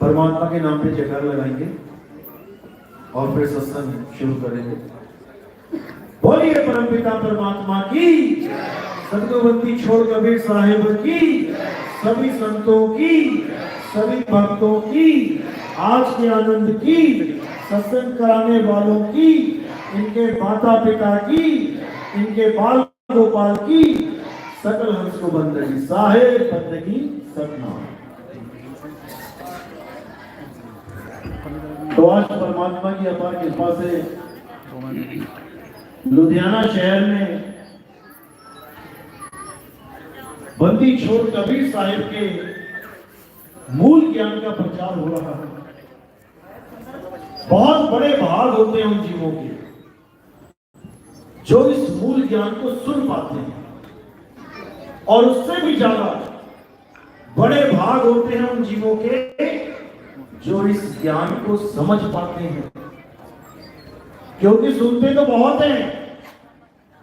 परमात्मा के नाम पे जयकार लगाएंगे और फिर सत्संग शुरू करेंगे। बोलिए परमपिता परमात्मा की, सदगुरुवंती छोड़ कबीर साहिब की, सभी संतों की, सभी भक्तों की, आज के आनंद की, सत्संग कराने वालों की, इनके माता पिता की, इनके बाल गोपाल की, सकल हंस को बंदगी साहेब बंदगी सतनाम। तो आज परमात्मा की अपार कृपा से लुधियाना शहर में बंदी छोड़ कबीर साहिब के मूल ज्ञान का प्रचार हो रहा है। बहुत बड़े भाग होते हैं उन जीवों के जो इस मूल ज्ञान को सुन पाते हैं, और उससे भी ज्यादा बड़े भाग होते हैं उन जीवों के जो इस ज्ञान को समझ पाते हैं। क्योंकि सुनते तो बहुत हैं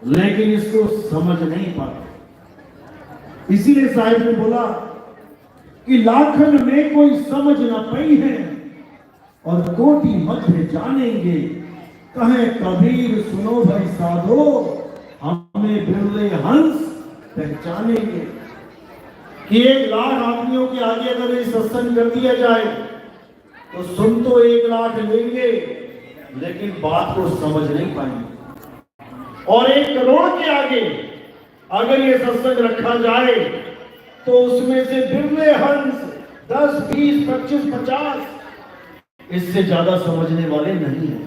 लेकिन इसको समझ नहीं पाते। इसीलिए साहिब ने बोला कि लाखन में कोई समझ न पाई है और कोटि मध्य जानेंगे, कहे कबीर सुनो भाई साधो, हमें बिरले हंस पहचानेंगे। कि 1 लाख आदमियों के आगे अगर ये सत्संग कर दिया जाए तो सुन तो 1 लाख लेंगे लेकिन बात को समझ नहीं पाएंगे। और 1 करोड़ के आगे अगर ये सत्संग रखा जाए तो उसमें से बिरले हंस 10, 20, 25, 50 इससे ज्यादा समझने वाले नहीं है।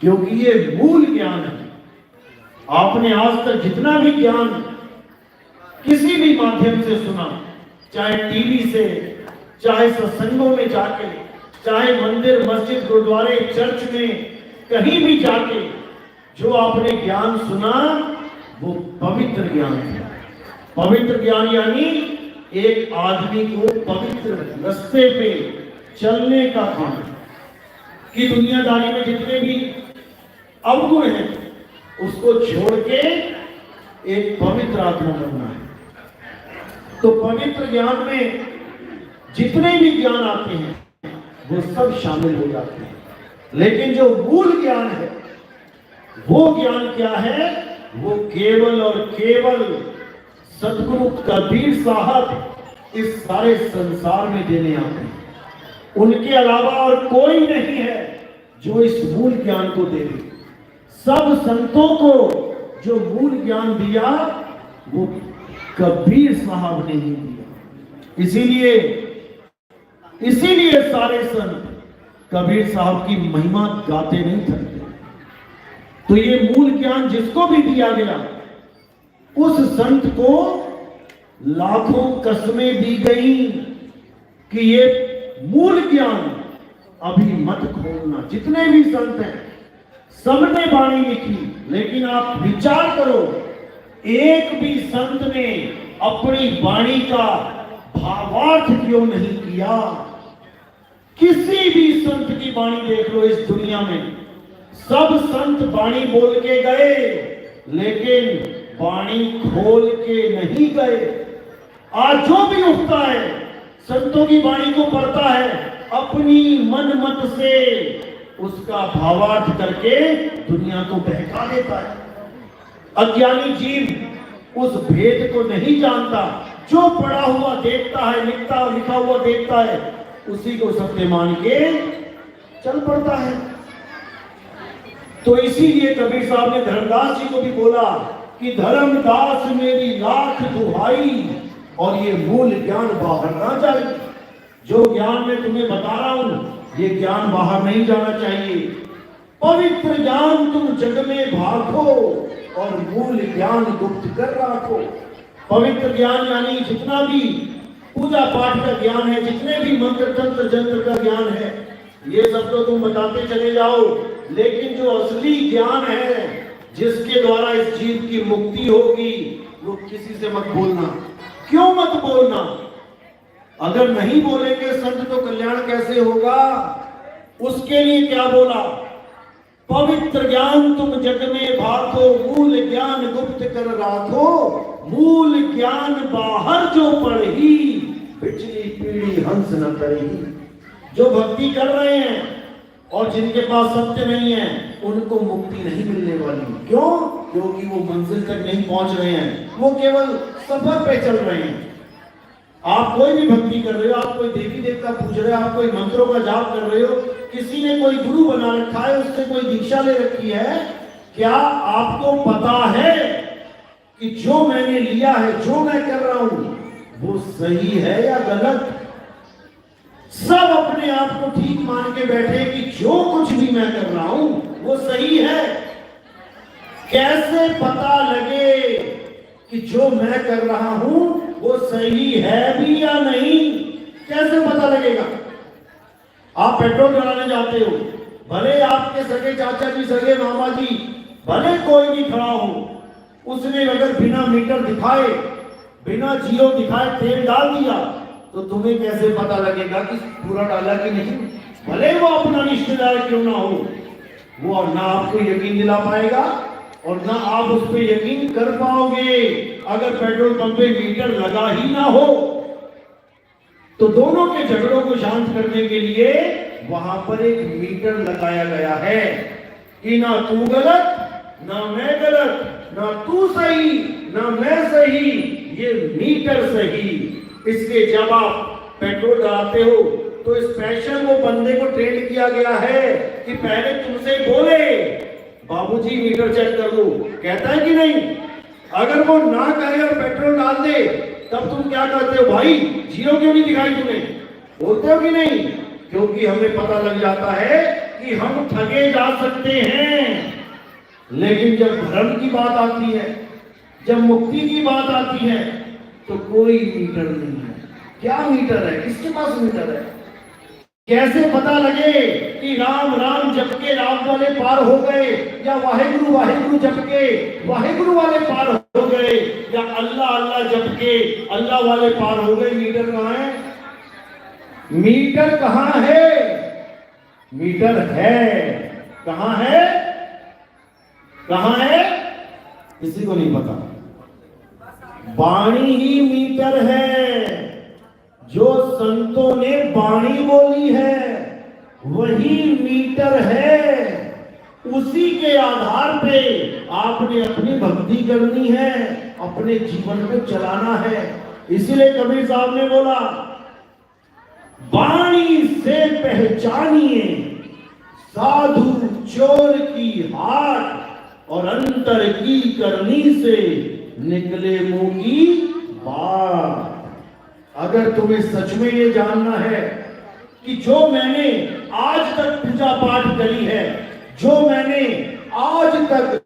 क्योंकि ये मूल ज्ञान है। आपने आज तक जितना भी ज्ञान किसी भी माध्यम से सुना, चाहे टीवी से, चाहे सत्संगों में जाके, चाहे मंदिर मस्जिद गुरुद्वारे चर्च में कहीं भी जाके जो आपने ज्ञान सुना वो पवित्र ज्ञान है। पवित्र ज्ञान यानी एक आदमी को पवित्र रास्ते पे चलने का काम, कि दुनियादारी में जितने भी अवगुण हैं उसको छोड़ के एक पवित्र आत्मा बनना है। तो पवित्र ज्ञान में जितने भी ज्ञान आते हैं वो सब शामिल हो जाते हैं। लेकिन जो मूल ज्ञान है वो ज्ञान क्या है? वो केवल और केवल सदगुरु कबीर साहब इस सारे संसार में देने आते हैं। उनके अलावा और कोई नहीं है जो इस मूल ज्ञान को दे दे। सब संतों को जो मूल ज्ञान दिया वो कबीर साहब ने ही दिया। इसीलिए सारे संत कबीर साहब की महिमा गाते नहीं थकते। तो ये मूल ज्ञान जिसको भी दिया गया उस संत को लाखों कस्में दी गई कि ये मूल ज्ञान अभी मत खोलना। जितने भी संत हैं सबने वाणी लिखी, लेकिन आप विचार करो एक भी संत ने अपनी वाणी का भावार्थ क्यों नहीं किया? किसी भी संत की वाणी देख लो इस दुनिया में, सब संत वाणी बोल के गए लेकिन वाणी खोल के नहीं गए। आज जो भी उठता है संतों की वाणी को पढ़ता है, अपनी मन मत से उसका भावार्थ करके दुनिया को बहका देता है। अज्ञानी जीव उस भेद को नहीं जानता। जो पढ़ा हुआ देखता है, लिखा हुआ देखता है, उसी को सत्य मान के चल पड़ता है। तो इसीलिए कबीर साहब ने धर्मदास जी को भी बोला कि धर्मदास मेरी लाख दुहाई और ये मूल ज्ञान बाहर ना जाए। जो ज्ञान मैं तुम्हें बता रहा हूं ये ज्ञान बाहर नहीं जाना चाहिए। पवित्र ज्ञान तुम जग में भागो और मूल ज्ञान गुप्त कर रखो। पवित्र ज्ञान यानी जितना भी पूजा पाठ का ज्ञान है, जितने भी मंत्र तंत्र जंत्र का ज्ञान है, ये सब तो तुम बताते चले जाओ। लेकिन जो असली ज्ञान है जिसके द्वारा इस जीव की मुक्ति होगी वो किसी से मत बोलना। क्यों मत बोलना? अगर नहीं बोलेंगे संत तो कल्याण कैसे होगा? उसके लिए क्या बोला? पवित्र ज्ञान तुम जग में भाखो, मूल ज्ञान गुप्त कर राखो। मूल ज्ञान बाहर जो पढ़ी, पिछली पीढ़ी हंस न करेगी। जो भक्ति कर रहे हैं और जिनके पास सत्य नहीं है उनको मुक्ति नहीं मिलने वाली। क्यों? क्योंकि वो मंजिल तक नहीं पहुंच रहे हैं, वो केवल सफर पे चल रहे हैं। आप कोई भी भक्ति कर रहे हो, आप कोई देवी देवता पूज रहे हो, आप कोई मंत्रों का जाप कर रहे हो, किसी ने कोई गुरु बना रखा है, उससे कोई दीक्षा ले रखी है, क्या आपको पता है कि जो मैंने लिया है, जो मैं कर रहा हूं वो सही है या गलत? सब अपने आप को ठीक मान के बैठे कि जो कुछ भी मैं कर रहा हूं वो सही है। कैसे पता लगे कि जो मैं कर रहा हूं वो सही है भी या नहीं? कैसे पता लगेगा? आप पेट्रोल डलाने जाते हो, भले आपके सगे चाचा जी, सगे मामा जी, भले कोई भी खड़ा हो, उसने अगर बिना मीटर दिखाए, बिना जियो दिखाए तेल डाल दिया तो तुम्हें कैसे पता लगेगा कि पूरा डाला कि नहीं? भले वो अपना रिश्तेदार क्यों ना हो, वो ना आपको यकीन दिला पाएगा और ना आप उस पर यकीन कर पाओगे अगर पेट्रोल पंप पे मीटर लगा ही ना हो। तो दोनों के झगड़ों को शांत करने के लिए वहां पर एक मीटर लगाया गया है कि ना तू गलत, ना मैं गलत, ना तू सही, ना मैं सही, ये मीटर सही। इसके जब आप पेट्रोल डलाते हो तो स्पेशल वो बंदे को ट्रेन किया गया है कि पहले तुमसे बोले बाबूजी मीटर चेक कर लो, कहता है कि नहीं? अगर वो ना कहे और पेट्रोल डाल दे तब तुम क्या करते हो? भाई जीरो क्यों नहीं दिखाई तुम्हें? बोलते हो कि नहीं? क्योंकि हमें पता लग जाता है कि हम ठगे जा सकते हैं। लेकिन जब धर्म की बात आती है, जब मुक्ति की बात आती है तो कोई मीटर नहीं है। क्या मीटर है? किसके पास मीटर है? कैसे पता लगे कि राम राम जप के राम वाले पार हो गए या वाहेगुरु वाहेगुरु जप के वाहेगुरु वाले पार हो गए या अल्लाह अल्लाह जप के अल्लाह वाले पार हो गए? मीटर कहाँ है? मीटर कहाँ है? मीटर है कहाँ है? कहाँ है? किसी को नहीं पता। वाणी ही मीटर है। जो संतों ने वाणी बोली है वही मीटर है। उसी के आधार पे आपने अपनी भक्ति करनी है, अपने जीवन को चलाना है। इसीलिए कबीर साहब ने बोला, वाणी से पहचानिए साधु चोर की हाट और अंतर की करनी से निकले मुंह की बात। अगर तुम्हें सच में ये जानना है कि जो मैंने आज तक पूजा पाठ करी है, जो मैंने आज तक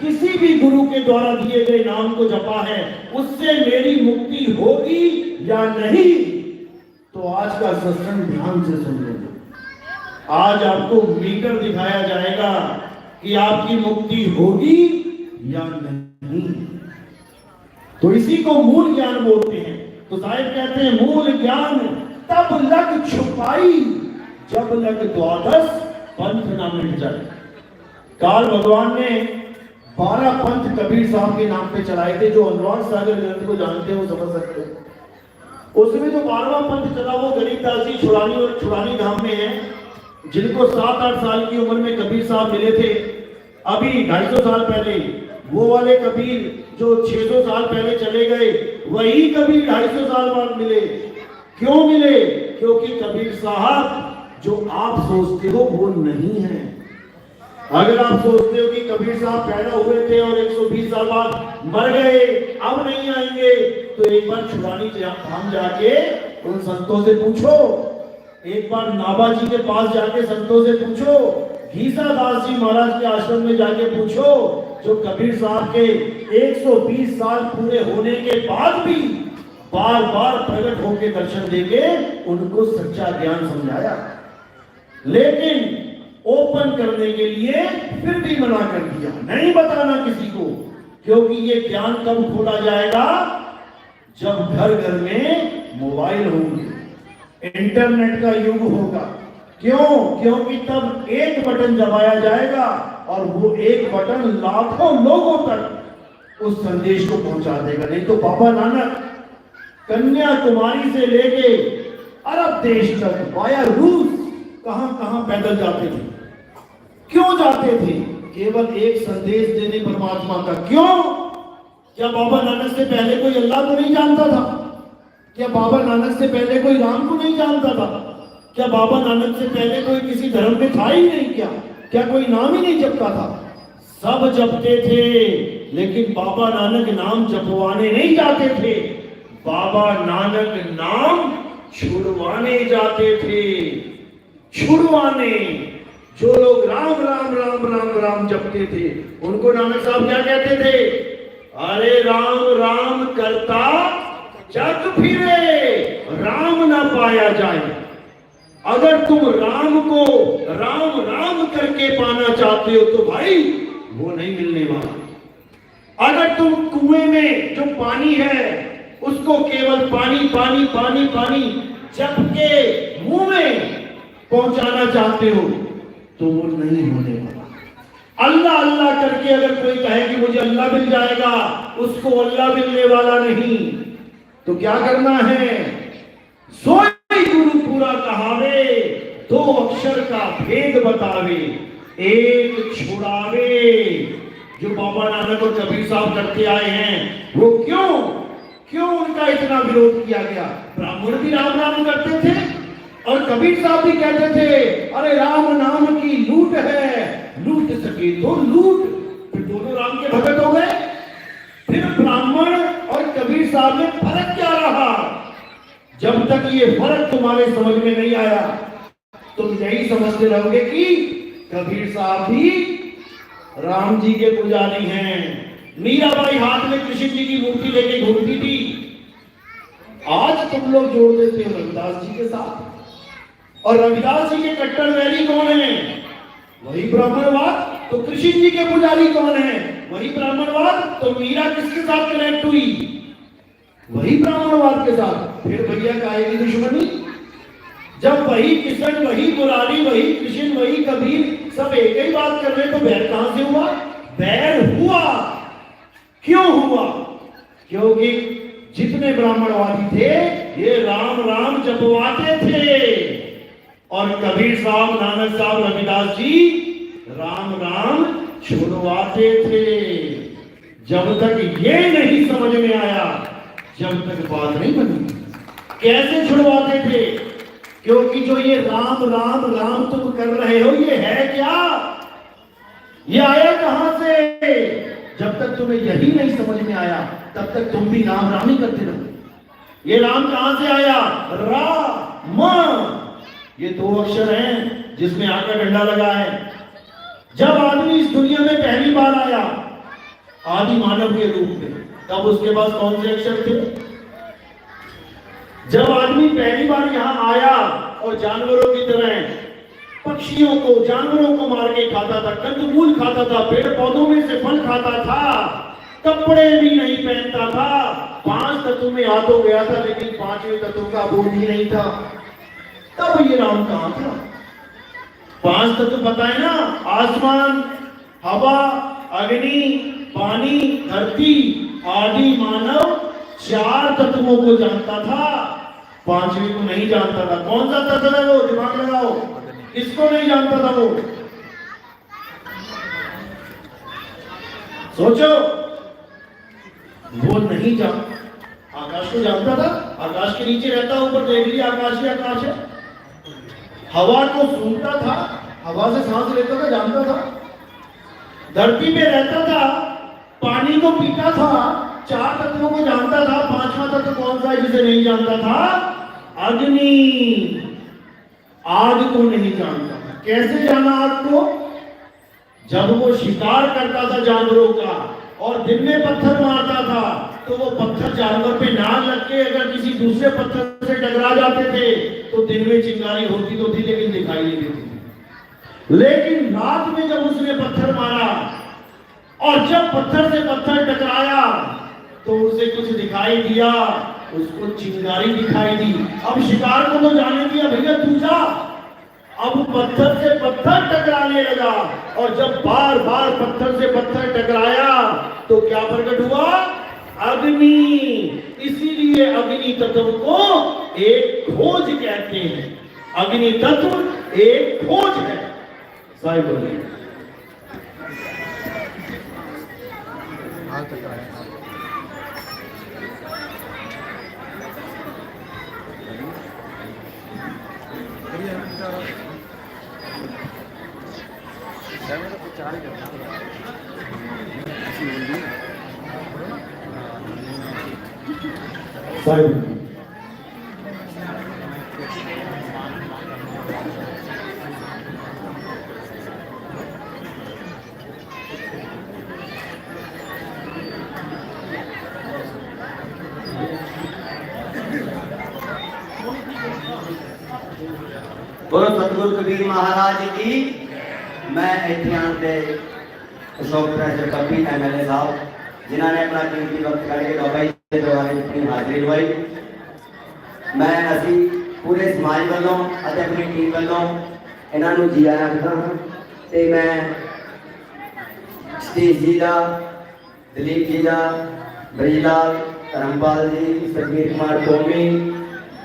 किसी भी गुरु के द्वारा दिए गए नाम को जपा है, उससे मेरी मुक्ति होगी या नहीं, तो आज का सत्संग ध्यान से सुन लो। आज आपको मीटर दिखाया जाएगा कि आपकी मुक्ति होगी या नहीं। तो इसी को मूल ज्ञान बोलते हैं। तो साहिब कहते हैं मूल ज्ञान तब लग छुपाई जब लग द्वादश पंथ ना मिट जाए। काल भगवान ने 12 पंथ कबीर साहब के नाम पे चलाए थे। जो अनुराग सागर ग्रंथ को जानते हैं वो समझ सकते हैं। उसमें जो 12वां पंथ चला वो गरीबदास जी छुड़ानी और छुड़ानी धाम में है, जिनको 7-8 साल की उम्र में कबीर साहब मिले थे। अभी 250 साल पहले वो वाले कबीर जो 600 साल पहले चले गए, वही कबीर 250 साल बाद मिले। क्यों मिले? क्योंकि कबीर साहब जो आप सोचते हो वो नहीं है। अगर आप सोचते हो कि कबीर साहब पैदा हुए थे और 120 साल बाद मर गए, अब नहीं आएंगे, तो एक बार छुड़ानी धाम जाके उन संतों से पूछो, एक बार नाभा जी के पास जाके संतों से पूछो, घीसा दास जी महाराज के आश्रम में जाके पूछो, जो कबीर साहब के 120 साल पूरे होने के बाद भी बार बार प्रकट होकर दर्शन देके उनको सच्चा ज्ञान समझाया। लेकिन ओपन करने के लिए फिर भी मना कर दिया, नहीं बताना किसी को, क्योंकि ये ज्ञान कब खोला जाएगा? जब घर घर में मोबाइल होंगे, इंटरनेट का युग होगा। क्यों? क्योंकि तब एक बटन दबाया जाएगा और वो एक बटन लाखों लोगों तक उस संदेश को पहुंचा देगा। नहीं तो बाबा नानक कन्याकुमारी से लेके अरब देश तक, वाया रूस, कहां कहां पैदल जाते थे। क्यों जाते थे? केवल एक संदेश देने परमात्मा का। क्यों? क्या बाबा नानक से पहले कोई अल्लाह को नहीं जानता था? क्या बाबा नानक से पहले कोई राम को नहीं जानता था? क्या बाबा नानक से पहले कोई किसी धर्म में था ही नहीं? क्या कोई नाम ही नहीं जपता था? सब जपते थे, लेकिन बाबा नानक नाम जपवाने नहीं जाते थे, बाबा नानक नाम छुड़वाने जाते थे। छुड़वाने। जो लोग राम राम राम राम राम जपते थे, उनको नानक साहब क्या कहते थे? अरे राम राम करता जग फिरे, राम ना पाया जाए। अगर तुम राम को राम राम करके पाना चाहते हो तो भाई वो नहीं मिलने वाला। अगर तुम कुएं में जो पानी है उसको केवल पानी पानी पानी पानी जप के मुंह में पहुंचाना चाहते हो तो वो नहीं होने वाला। अल्लाह अल्लाह करके अगर कोई कहे कि मुझे अल्लाह मिल जाएगा, उसको अल्लाह मिलने वाला नहीं। तो क्या करना है? सोई गुरु पूरा कहावे, दो अक्षर का भेद बतावे, एक छुड़ावे। जो बाबा नानक और कबीर साहब करते आए हैं, वो क्यों उनका इतना विरोध किया गया? ब्राह्मण भी राम राम करते थे और कबीर साहब भी कहते थे अरे राम नाम की लूट है, लूट सके तो लूट। फिर दोनों राम के भगत हो गए। फिर ब्राह्मण और कबीर साहब में फर्क क्या रहा? जब तक ये फर्क तुम्हारे समझ में नहीं आया, तुम यही समझते रहोगे कि कबीर साहब भी राम जी के पुजारी हैं। मीराबाई हाथ में कृष्ण जी की मूर्ति लेके घूमती थी। आज तुम लोग जोड़ देते हो रविदास जी के साथ, और रविदास जी के कट्टर वैरी कौन है? वही ब्राह्मणवाद। तो कृष्ण जी के पुजारी कौन है? वही ब्राह्मणवाद। तो मीरा किसके साथ कनेक्ट हुई? वही ब्राह्मणवाद के साथ। फिर भैया का आएगी दुश्मनी। जब वही कृष्ण, वही मुरारी, वही कृष्ण, वही कबीर सब एक ही बात कर रहे, तो बैर कहां से हुआ? बैर हुआ। क्यों हुआ? क्योंकि जितने ब्राह्मणवादी थे ये राम राम जपवाते थे, और कबीर साहब, नानक साहब, रविदास जी राम राम छुड़वाते थे। जब तक ये नहीं समझ में आया, जब तक बात नहीं बनी। कैसे छुड़वाते थे? क्योंकि जो ये राम राम राम तुम कर रहे हो, ये है क्या? ये आया कहां से? जब तक तुम्हें यही नहीं समझ में आया, तब तक तुम भी राम राम ही करते रहो। ये राम कहां से आया? रा म। ये दो अक्षर हैं जिसमें आग का डंडा लगा है। जब आदमी इस दुनिया में पहली बार आया आदि मानव के रूप में, तब उसके पास कौन से अक्षर थे? जब आदमी पहली बार यहां आया और जानवरों की तरह पक्षियों को, जानवरों को मार के खाता था, कंदमूल खाता था, पेड़ पौधों में से फल खाता था, कपड़े भी नहीं पहनता था, 5 तत्व में आ तो गया था, लेकिन 5वें तत्व का बोध ही नहीं था। तब ये राम कहां था? 5 तत्व बताए ना, आसमान, हवा, अग्नि, पानी, धरती, आदि मानव 4 तत्वों को जानता था, 5वें को नहीं जानता था। कौन सा तत्व है वो? दिमाग लगाओ। किसको नहीं जानता था वो? सोचो। वो नहीं जान, आकाश को जानता था, आकाश के नीचे रहता, ऊपर देख लिया आकाश ही आकाश है। हवा को सूंघता था, हवा से सांस लेता था, जानता था। धरती पे रहता था, पानी को पीता था, 4 तत्वों को जानता था। 5वां तत्व कौन सा है जिसे नहीं जानता था? अग्नि। आग को नहीं जानता था। कैसे जाना आग को? जब वो शिकार करता था जानवरों का और दिन में पत्थर मारता था, तो वो पत्थर जानवर पे ना लग के अगर किसी दूसरे पत्थर से टकरा जाते थे तो दिन में चिंगारी होती तो थी, लेकिन दिखाई नहीं देती थी। लेकिन रात में जब उसने पत्थर मारा और जब पत्थर से पत्थर टकराया तो उसे कुछ दिखाई दिया, उसको चिंगारी दिखाई दी। अब शिकार को तो जाने दिया, भैया तू जा। अब पत्थर से पत्थर टकराने लगा, और जब बार बार पत्थर से पत्थर टकराया तो क्या प्रकट हुआ? अग्नि, इसीलिए अग्नि तत्व को एक खोज कहते हैं। अग्नि तत्व एक खोज है। साहिब बोलिए। साहिब बोलो सतगुरु कबीर महाराज की। मैं इतने आते अशोक प्रेसर कपी MLA साहब जिन्होंने अपना कीमती वक्त करके बाबा जी के दरबार में अपनी हाजिरी लवाई। मैं असी पूरे समाज वालों और अपनी टीम वालों इन्हों जी आया आखदा हाँ। तो मैं सतीश जी का, दलीप जी का, बरीलाल, धर्मपाल जी, सरबीर कुमार टोमी,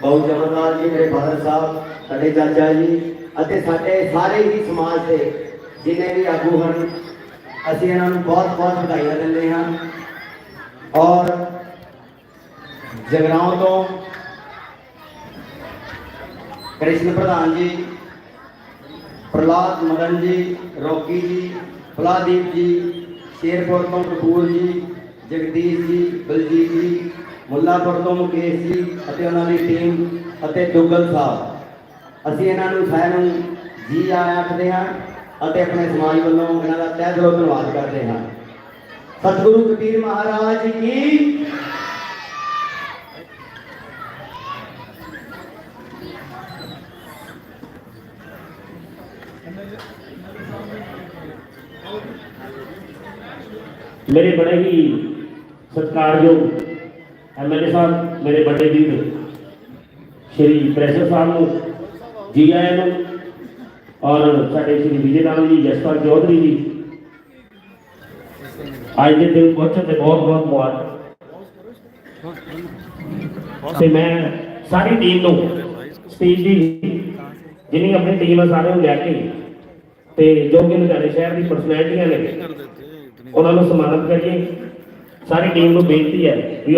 बहु जमनलाल जी, मेरे फादर साहब, साडे चाचा जी अते साडे सारे ही समाज के जिन्हें भी आगू हैं, असीं इन्हां नूं बहुत बहुत बधाइयां दिंदे हां। और जगराओं तो कृष्ण प्रधान जी, प्रहलाद मदन जी, रॉकी जी, फलादीप जी, शेरपुर तो कपूर जी, जगदीश जी, बलजीत जी, मुल्लापुर तो मुकेश जी अते उन्हां दी टीम अते दुग्गल साहब, असीं इन्हां नूं सारिआं नूं जी आया आखदे हां अते अपने समाज वालों इन्हां दा तहे दिलों धन्नवाद करदे हां। सतगुरु कबीर महाराज की। मेरे बड़े ही सत्कारयोग MLA साहब, मेरे बड़े वीर श्री प्रेसर साहब को जी आया नूं, और साडे श्री विजय राम जी, जसपाल चौधरी जी आज के दिन पहुंचने से बहुत बहुत मुबारक। ते मैं सारी टीम को स्टेज की जिन्नी अपनी टीम है सारे लैके ते जो कि लुधियाने शहर की परसनैलिटियां ने उन्होंने सम्मानित करिए। सारी टीम को बेनती है भी